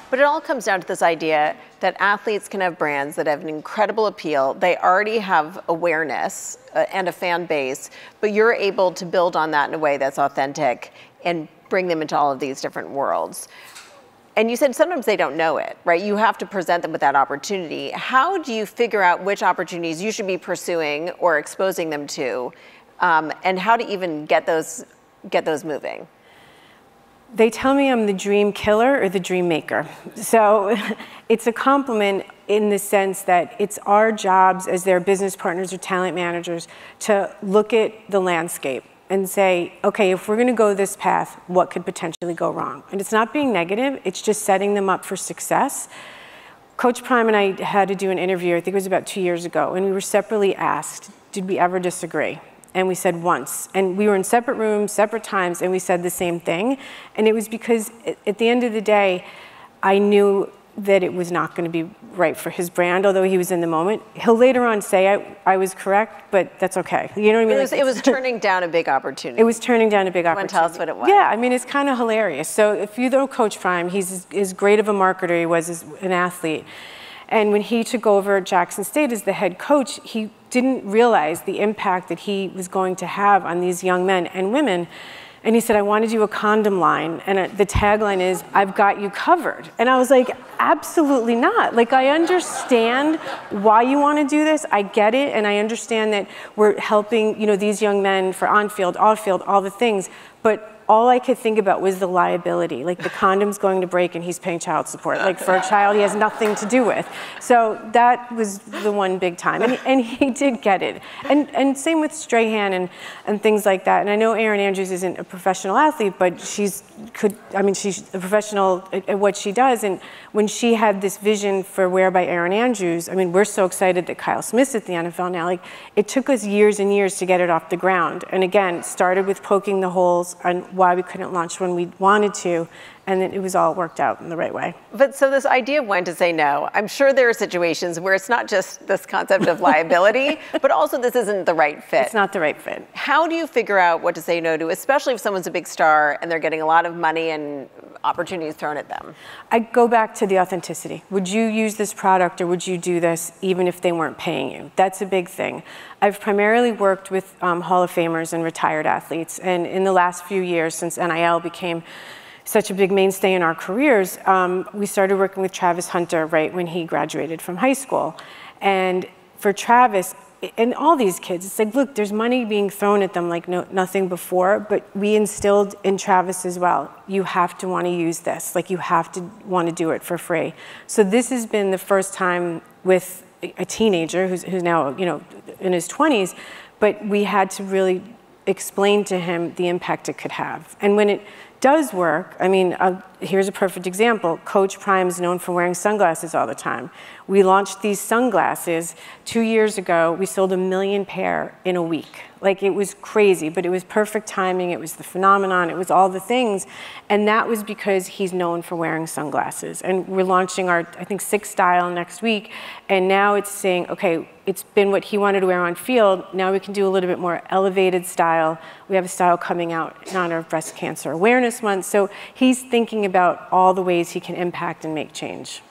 But it all comes down to this idea that athletes can have brands that have an incredible appeal. They already have awareness and a fan base, but you're able to build on that in a way that's authentic and bring them into all of these different worlds. And you said sometimes they don't know it, right? You have to present them with that opportunity. How do you figure out which opportunities you should be pursuing or exposing them to, and how to even get those moving? They tell me I'm the dream killer or the dream maker. So it's a compliment in the sense that it's our jobs as their business partners or talent managers to look at the landscape and say, okay, if we're gonna go this path, what could potentially go wrong? And it's not being negative, it's just setting them up for success. Coach Prime and I had to do an interview, I think it was about 2 years ago, and we were separately asked, did we ever disagree? And we said once. And we were in separate rooms, separate times, and we said the same thing. And it was because at the end of the day, I knew that it was not going to be right for his brand, although he was in the moment. He'll later on say I was correct, but that's okay. You know what I mean? It was turning down a big opportunity. It was turning down a big opportunity. You want to tell us what it was? Yeah, I mean, it's kind of hilarious. So if you know Coach Prime, he's as great of a marketer he was as an athlete. And when he took over Jackson State as the head coach, he didn't realize the impact that he was going to have on these young men and women. And he said, I want to do a condom line. And the tagline is, I've got you covered. And I was like, absolutely not. Like, I understand why you want to do this. I get it. And I understand that we're helping, these young men for on-field, off-field, all the things. But all I could think about was the liability. Like, the condom's going to break and he's paying child support. Like, for a child he has nothing to do with. So that was the one big time. And he did get it. And same with Strahan and things like that. And I know Erin Andrews isn't a professional athlete, but she's a professional at what she does. And when she had this vision for Wear by Erin Andrews, I mean, we're so excited that Kyle Smith's at the NFL now. Like, it took us years and years to get it off the ground. And again, started with poking the holes on why we couldn't launch when we wanted to, and then it was all worked out in the right way. But so this idea of when to say no, I'm sure there are situations where it's not just this concept of liability, but also this isn't the right fit. It's not the right fit. How do you figure out what to say no to, especially if someone's a big star and they're getting a lot of money and opportunities thrown at them? I go back to the authenticity. Would you use this product or would you do this even if they weren't paying you? That's a big thing. I've primarily worked with Hall of Famers and retired athletes, and in the last few years since NIL became such a big mainstay in our careers, we started working with Travis Hunter right when he graduated from high school. And for Travis, and all these kids, it's like, look, there's money being thrown at them like nothing before, but we instilled in Travis as well, you have to want to use this. Like, you have to want to do it for free. So this has been the first time with a teenager who's now, in his 20s, but we had to really explain to him the impact it could have. And when it does work, I mean, here's a perfect example. Coach Prime is known for wearing sunglasses all the time. We launched these sunglasses 2 years ago. We sold 1 million pair in a week. Like, it was crazy, but it was perfect timing. It was the phenomenon. It was all the things. And that was because he's known for wearing sunglasses. And we're launching our, I think, 6th style next week. And now it's saying, okay, it's been what he wanted to wear on field. Now we can do a little bit more elevated style. We have a style coming out in honor of Breast Cancer Awareness Month. So he's thinking about all the ways he can impact and make change.